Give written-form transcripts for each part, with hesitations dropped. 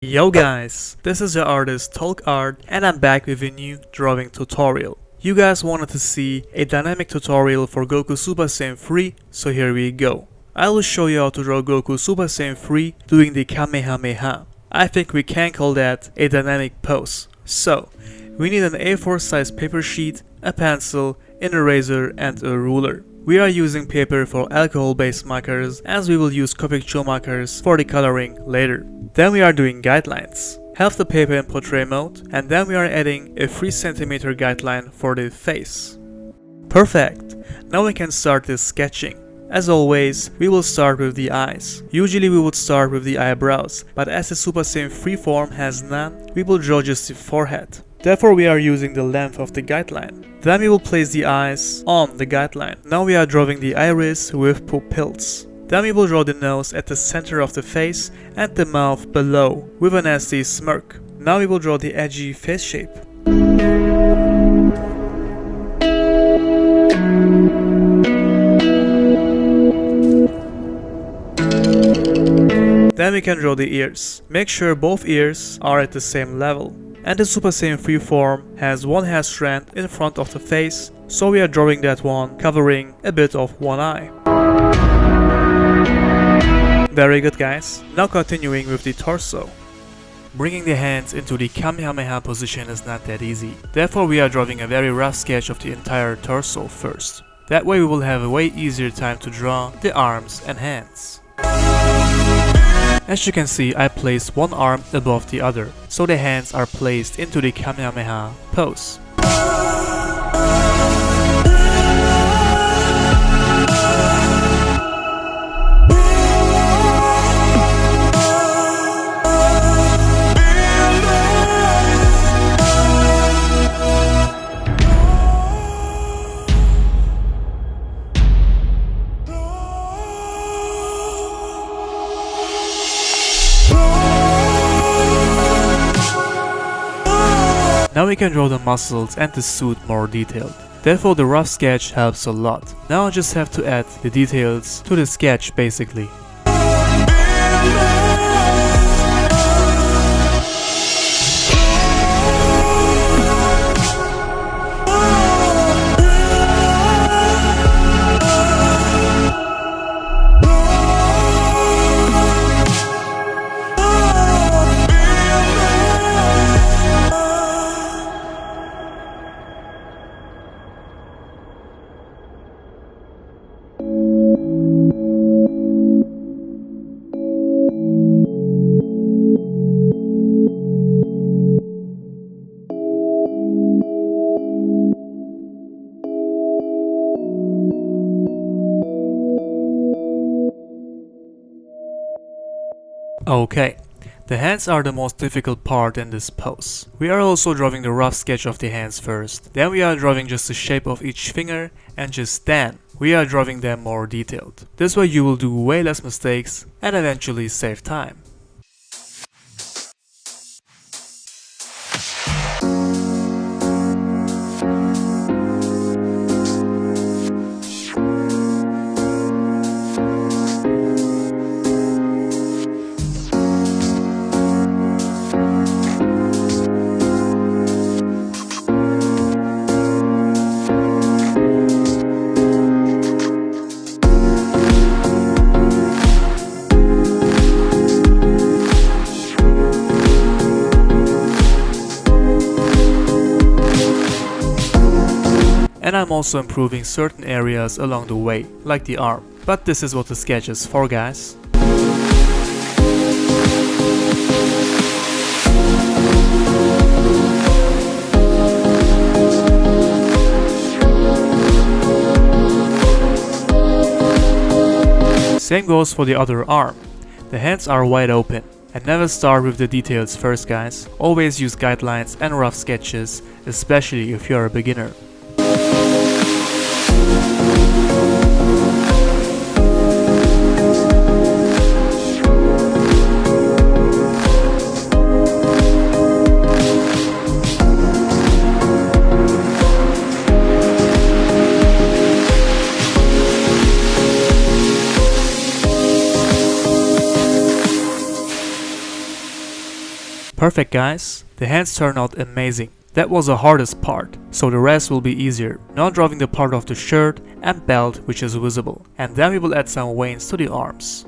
Yo guys, this is your artist Tolg Art and I'm back with a new drawing tutorial. You guys wanted to see a dynamic tutorial for Goku Super Saiyan 3, so here we go. I will show you how to draw Goku Super Saiyan 3 doing the KameHameHa. I think we can call that a dynamic pose. So, we need an A4 size paper sheet, a pencil, an eraser and a ruler. We are using paper for alcohol based markers as we will use Copic Joe markers for the coloring later. Then we are doing guidelines. Have the paper in portrait mode and then we are adding a 3 cm guideline for the face. Perfect! Now we can start this sketching. As always, we will start with the eyes. Usually we would start with the eyebrows, but as the Super Saiyan 3 form has none, we will draw just the forehead. Therefore we are using the length of the guideline. Then we will place the eyes on the guideline. Now we are drawing the iris with pupils. Then we will draw the nose at the center of the face and the mouth below with a nasty smirk. Now we will draw the edgy face shape. Then we can draw the ears. Make sure both ears are at the same level. And the Super Saiyan 3 form has one hair strand in front of the face, so we are drawing that one, covering a bit of one eye. Very good guys. Now continuing with the torso. Bringing the hands into the KameHameHa position is not that easy. Therefore we are drawing a very rough sketch of the entire torso first. That way we will have a way easier time to draw the arms and hands. As you can see, I placed one arm above the other, so the hands are placed into the KameHameHa pose. Now we can draw the muscles and the suit more detailed. Therefore the rough sketch helps a lot. Now I just have to add the details to the sketch basically. Okay, the hands are the most difficult part in this pose. We are also drawing the rough sketch of the hands first. Then we are drawing just the shape of each finger and just then we are drawing them more detailed. This way you will do way less mistakes and eventually save time. And I'm also improving certain areas along the way, like the arm. But this is what the sketch is for, guys. Same goes for the other arm. The hands are wide open. And never start with the details first, guys. Always use guidelines and rough sketches, especially if you're a beginner. Perfect guys, the hands turned out amazing. That was the hardest part, so the rest will be easier. Now drawing the part of the shirt and belt which is visible, and then we will add some veins to the arms.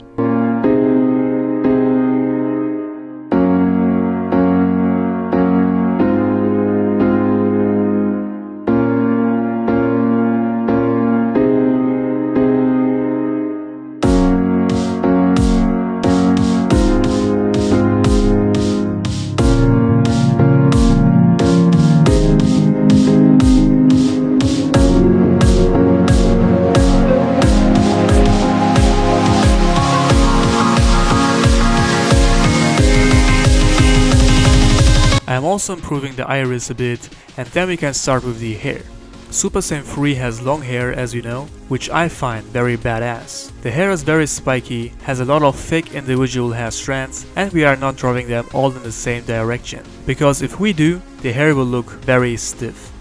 I am also improving the iris a bit, and then we can start with the hair. Super Saiyan 3 has long hair as you know, which I find very badass. The hair is very spiky, has a lot of thick individual hair strands, and we are not drawing them all in the same direction, because if we do, the hair will look very stiff.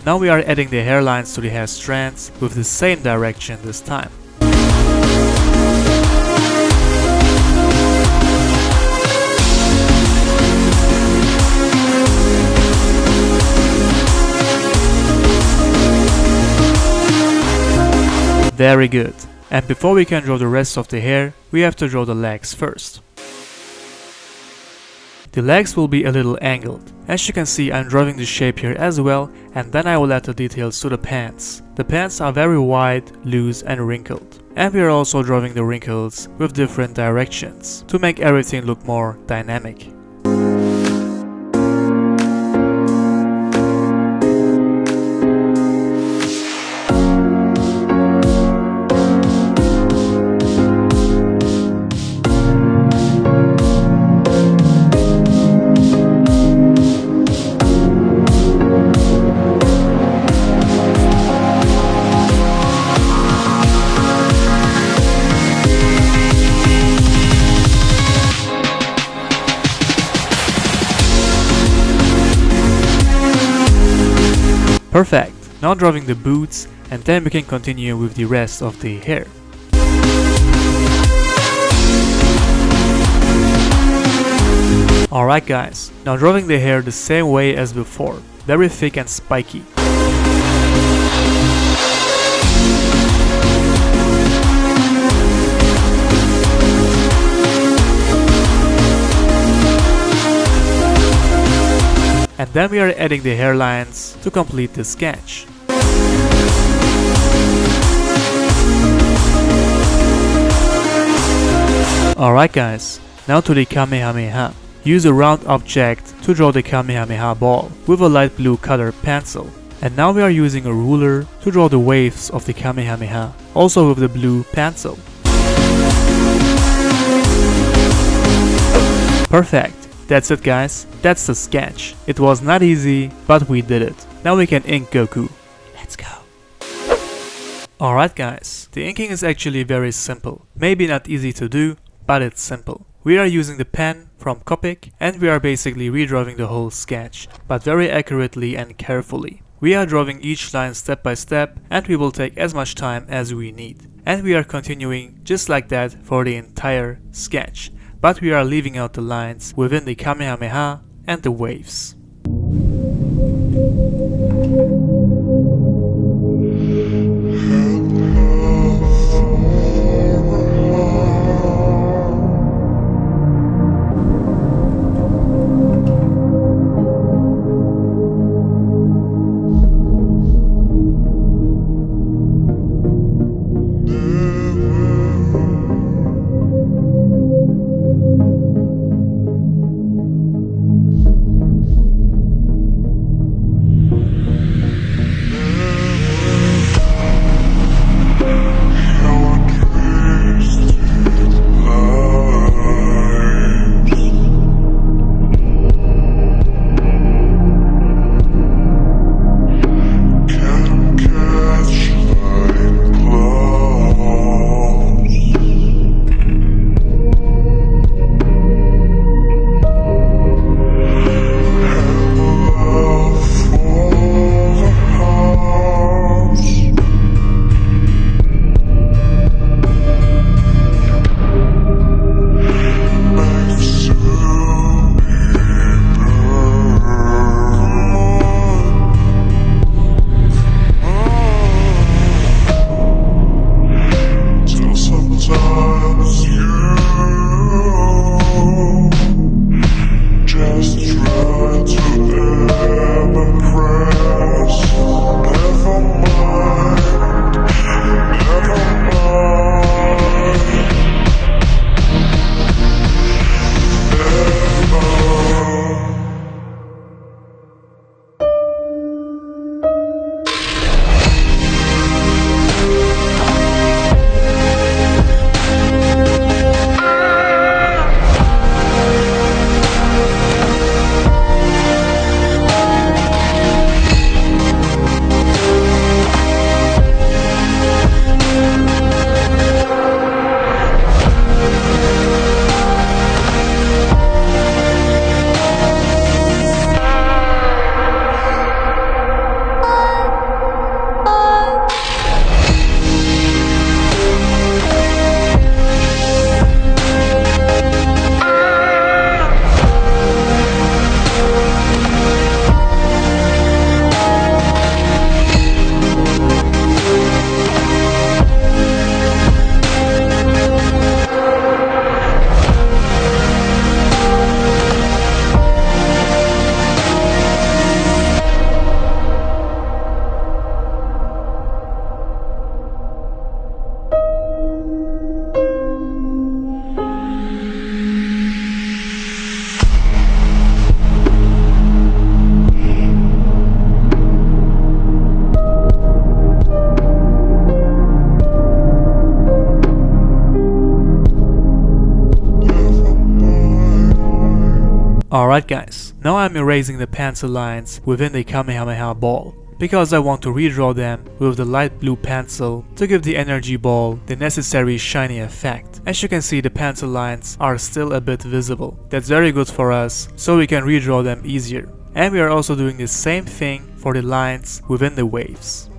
Now we are adding the hairlines to the hair strands with the same direction this time. Very good. And before we can draw the rest of the hair, we have to draw the legs first. The legs will be a little angled. As you can see, I'm drawing the shape here as well, and then I will add the details to the pants. The pants are very wide, loose and wrinkled. And we are also drawing the wrinkles with different directions to make everything look more dynamic. Perfect! Now drawing the boots, and then we can continue with the rest of the hair. Alright guys, now drawing the hair the same way as before, very thick and spiky. And then we are adding the hairlines to complete the sketch. Alright guys, now to the KameHameHa. Use a round object to draw the KameHameHa ball with a light blue colored pencil. And now we are using a ruler to draw the waves of the KameHameHa, also with the blue pencil. Perfect! That's it guys, that's the sketch. It was not easy, but we did it. Now we can ink Goku. Let's go. Alright guys, the inking is actually very simple. Maybe not easy to do, but it's simple. We are using the pen from Copic and we are basically redrawing the whole sketch, but very accurately and carefully. We are drawing each line step by step and we will take as much time as we need. And we are continuing just like that for the entire sketch. But we are leaving out the lines within the KameHameHa and the waves. Alright guys, now I'm erasing the pencil lines within the KameHameHa ball, because I want to redraw them with the light blue pencil to give the energy ball the necessary shiny effect. As you can see, the pencil lines are still a bit visible. That's very good for us, so we can redraw them easier. And we are also doing the same thing for the lines within the waves.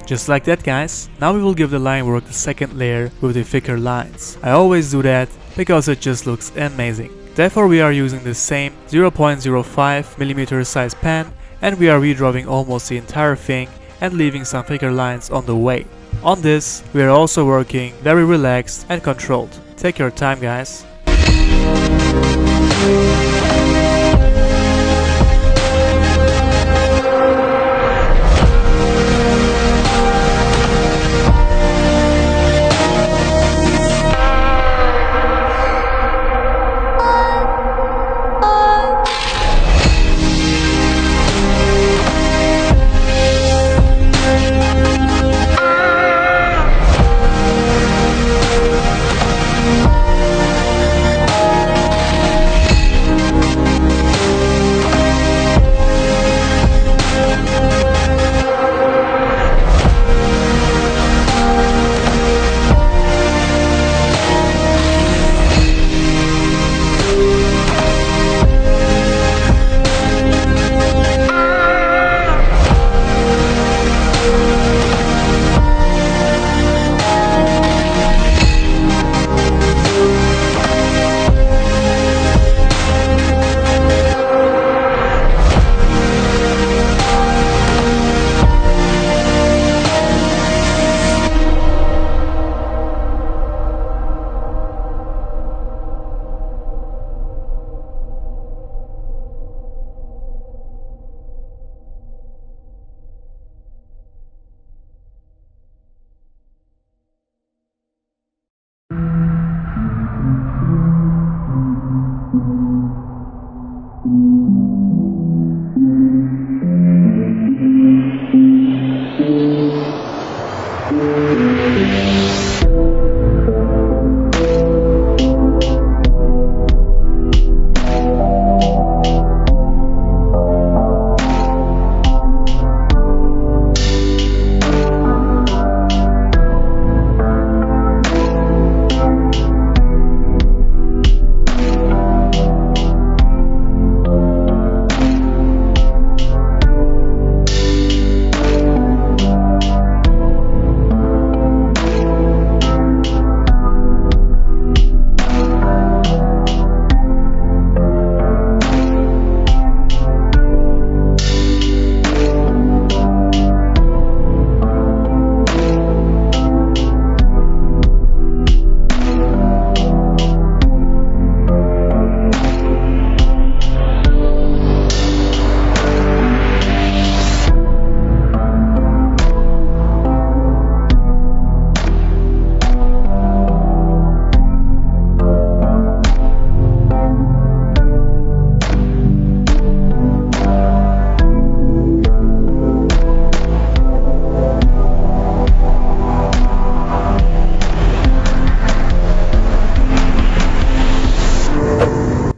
Just like that guys, now we will give the line work the second layer with the thicker lines. I always do that because it just looks amazing. Therefore we are using the same 0.05mm size pen and we are redrawing almost the entire thing and leaving some thicker lines on the way. On this, we are also working very relaxed and controlled. Take your time guys.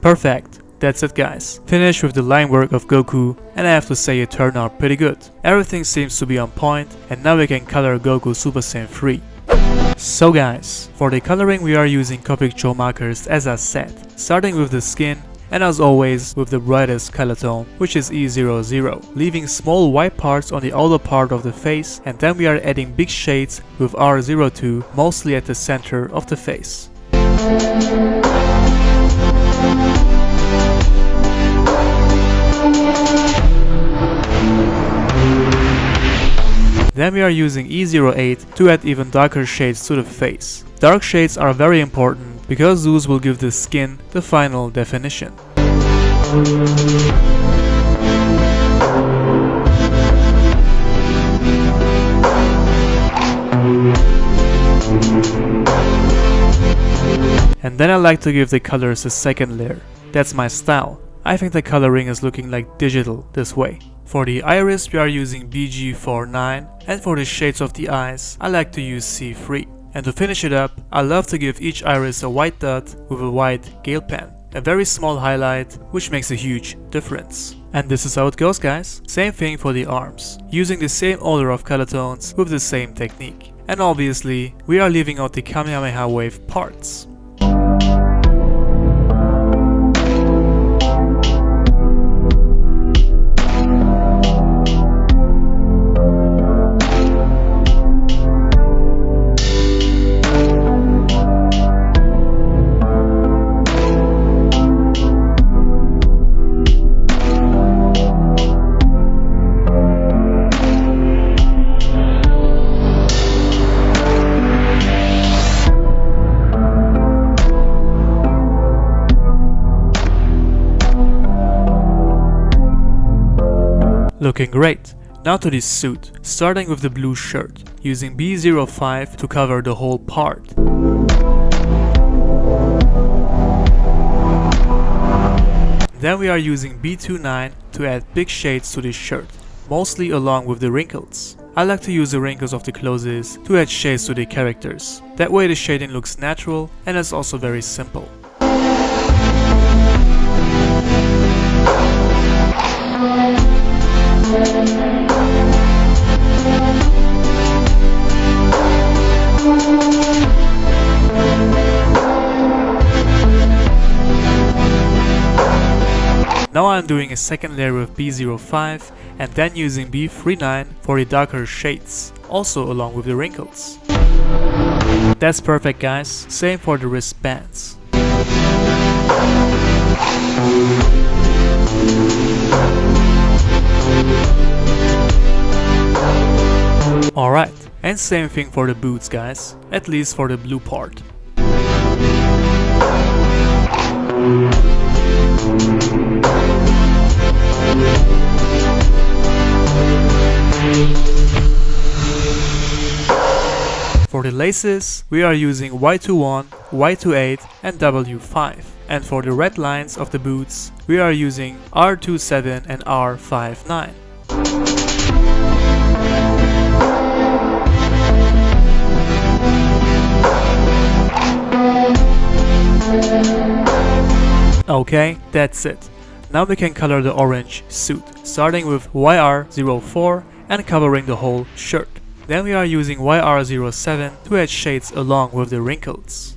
Perfect. That's it guys. Finished with the line work of Goku and I have to say it turned out pretty good. Everything seems to be on point and now we can color Goku Super Saiyan 3. So guys, for the coloring we are using Copic Joe markers as I said, starting with the skin and as always with the brightest color tone, which is E00, leaving small white parts on the outer part of the face, and then we are adding big shades with R02 mostly at the center of the face. Then we are using E08 to add even darker shades to the face. Dark shades are very important because those will give the skin the final definition. And then I like to give the colors a second layer. That's my style. I think the coloring is looking like digital this way. For the iris we are using BG49, and for the shades of the eyes I like to use C3. And to finish it up, I love to give each iris a white dot with a white gel pen. A very small highlight, which makes a huge difference. And this is how it goes, guys. Same thing for the arms, using the same order of color tones with the same technique. And obviously, we are leaving out the KameHameHa wave parts. Looking great. Now to this suit, starting with the blue shirt, using B05 to cover the whole part. Then we are using B29 to add big shades to this shirt, mostly along with the wrinkles. I like to use the wrinkles of the clothes to add shades to the characters. That way the shading looks natural and is also very simple. Now I'm doing a second layer with B05 and then using B39 for the darker shades, also along with the wrinkles. That's perfect, guys. Same for the wristbands. Alright, and same thing for the boots, guys, at least for the blue part. For the laces, we are using Y21, Y28 and W5. And for the red lines of the boots, we are using R27 and R59. Okay, that's it. Now we can color the orange suit, starting with YR04 and covering the whole shirt. Then we are using YR07 to add shades along with the wrinkles.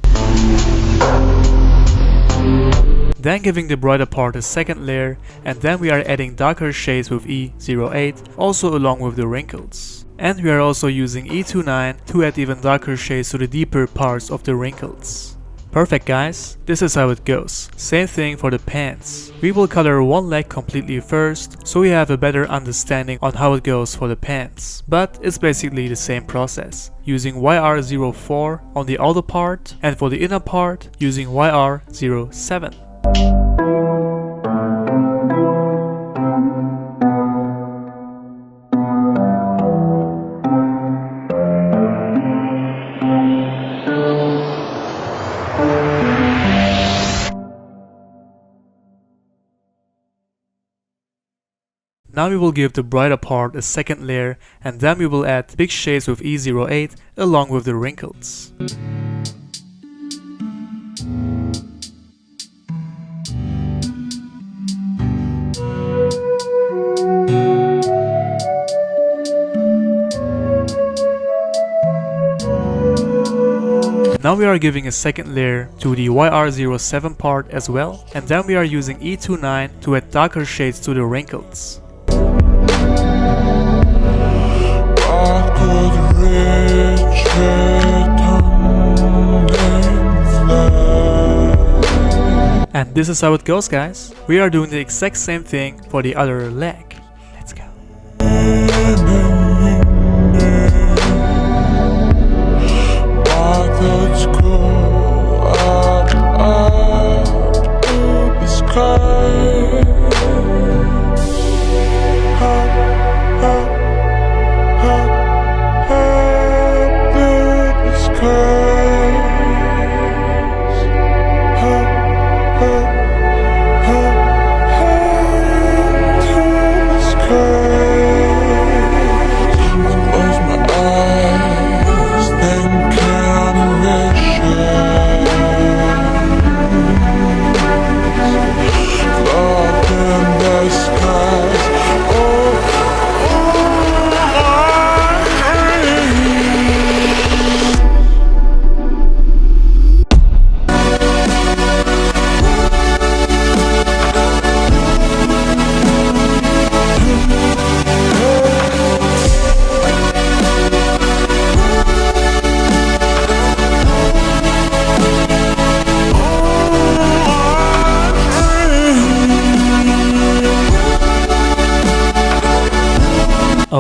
Then giving the brighter part a second layer, and then we are adding darker shades with E08, also along with the wrinkles. And we are also using E29 to add even darker shades to the deeper parts of the wrinkles. Perfect, guys, this is how it goes. Same thing for the pants. We will color one leg completely first, so we have a better understanding on how it goes for the pants. But it's basically the same process, using YR04 on the outer part, and for the inner part, using YR07. Now we will give the brighter part a second layer, and then we will add big shades with E08 along with the wrinkles. Now we are giving a second layer to the YR07 part as well, and then we are using E29 to add darker shades to the wrinkles. And this is how it goes, guys. We are doing the exact same thing for the other leg. Let's go.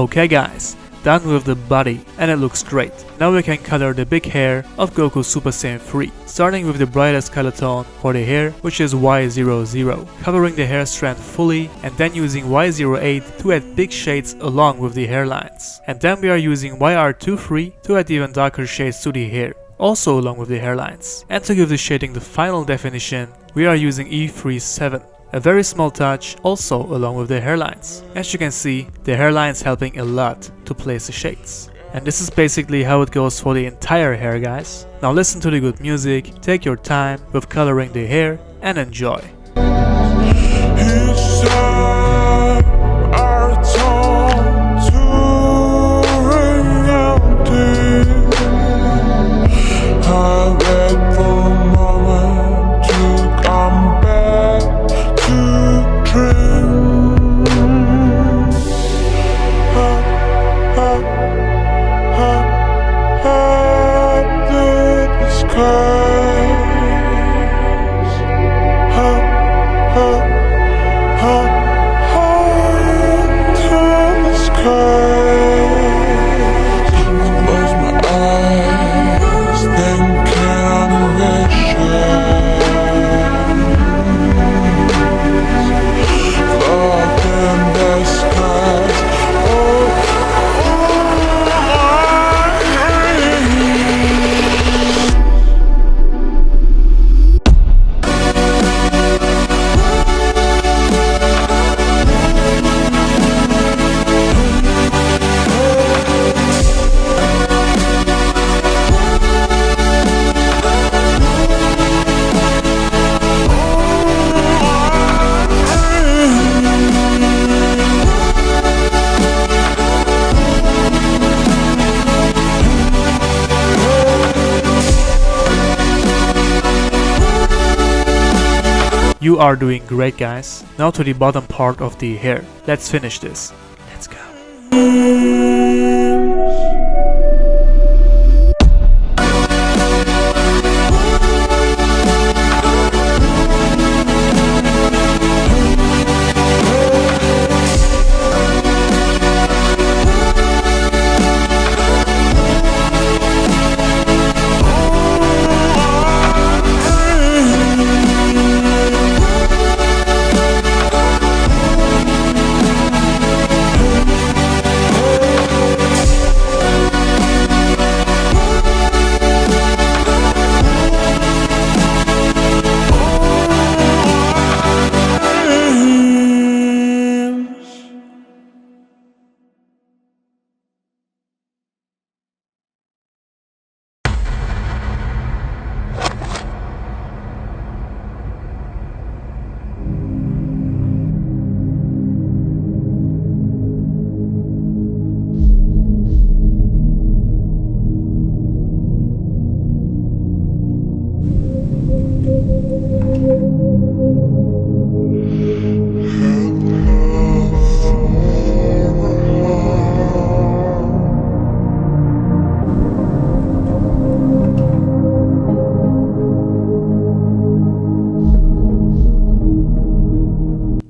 Okay guys, done with the body and it looks great. Now we can color the big hair of Goku Super Saiyan 3, starting with the brightest color tone for the hair, which is Y00, covering the hair strand fully, and then using Y08 to add big shades along with the hairlines. And then we are using YR23 to add even darker shades to the hair, also along with the hairlines. And to give the shading the final definition, we are using E37. A very small touch also along with the hairlines. As you can see, the hairlines helping a lot to place the shades. And this is basically how it goes for the entire hair, guys. Now listen to the good music, take your time with coloring the hair and enjoy. You are doing great, guys. Now to the bottom part of the hair. Let's finish this. Let's go.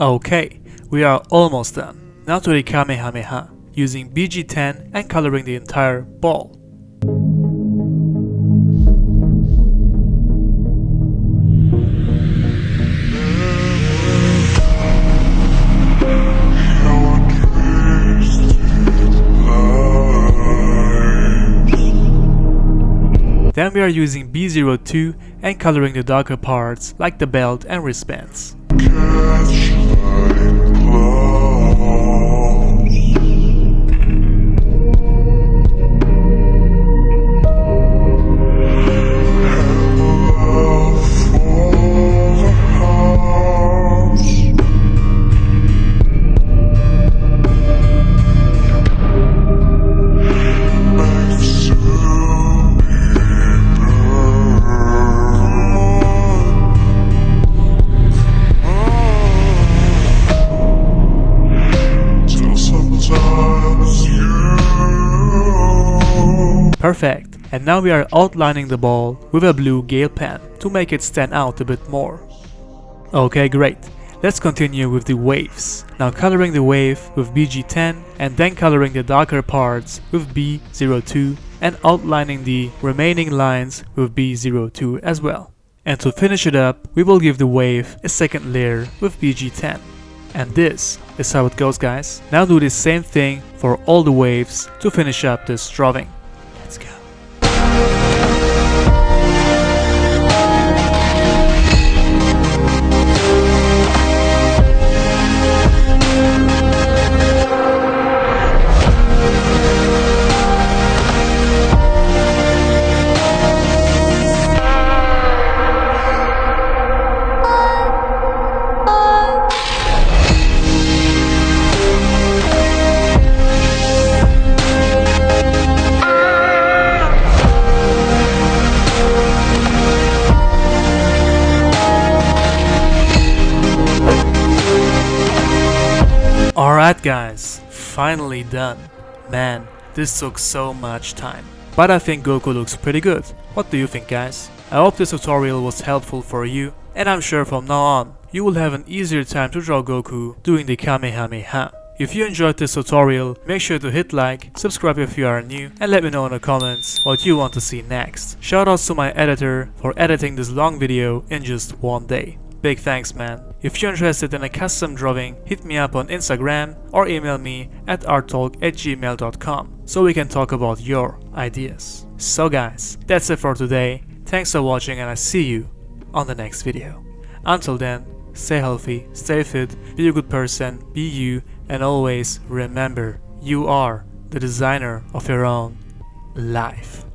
Okay, we are almost done. Now to the KameHameHa, using BG10 and coloring the entire ball. Then we are using B02 and coloring the darker parts like the belt and wristbands. Perfect, and now we are outlining the ball with a blue gel pen to make it stand out a bit more. Okay, great. let's continue with the waves. Now coloring the wave with BG10 and then coloring the darker parts with B02 and outlining the remaining lines with B02 as well. And to finish it up, we will give the wave a second layer with BG10. And this is how it goes, guys. Now do the same thing for all the waves to finish up this drawing. Let's go. Alright guys, finally done. Man, this took so much time. But I think Goku looks pretty good. What do you think, guys? I hope this tutorial was helpful for you, and I'm sure from now on, you will have an easier time to draw Goku doing the KameHameHa. If you enjoyed this tutorial, make sure to hit like, subscribe if you are new, and let me know in the comments what you want to see next. Shoutouts to my editor for editing this long video in just one day. Big thanks, man. If you're interested in a custom drawing, hit me up on Instagram or email me at arttolg@gmail.com so we can talk about your ideas. So guys, that's it for today. Thanks for watching and I see you on the next video. Until then, stay healthy, stay fit, be a good person, be you, and always remember, you are the designer of your own life.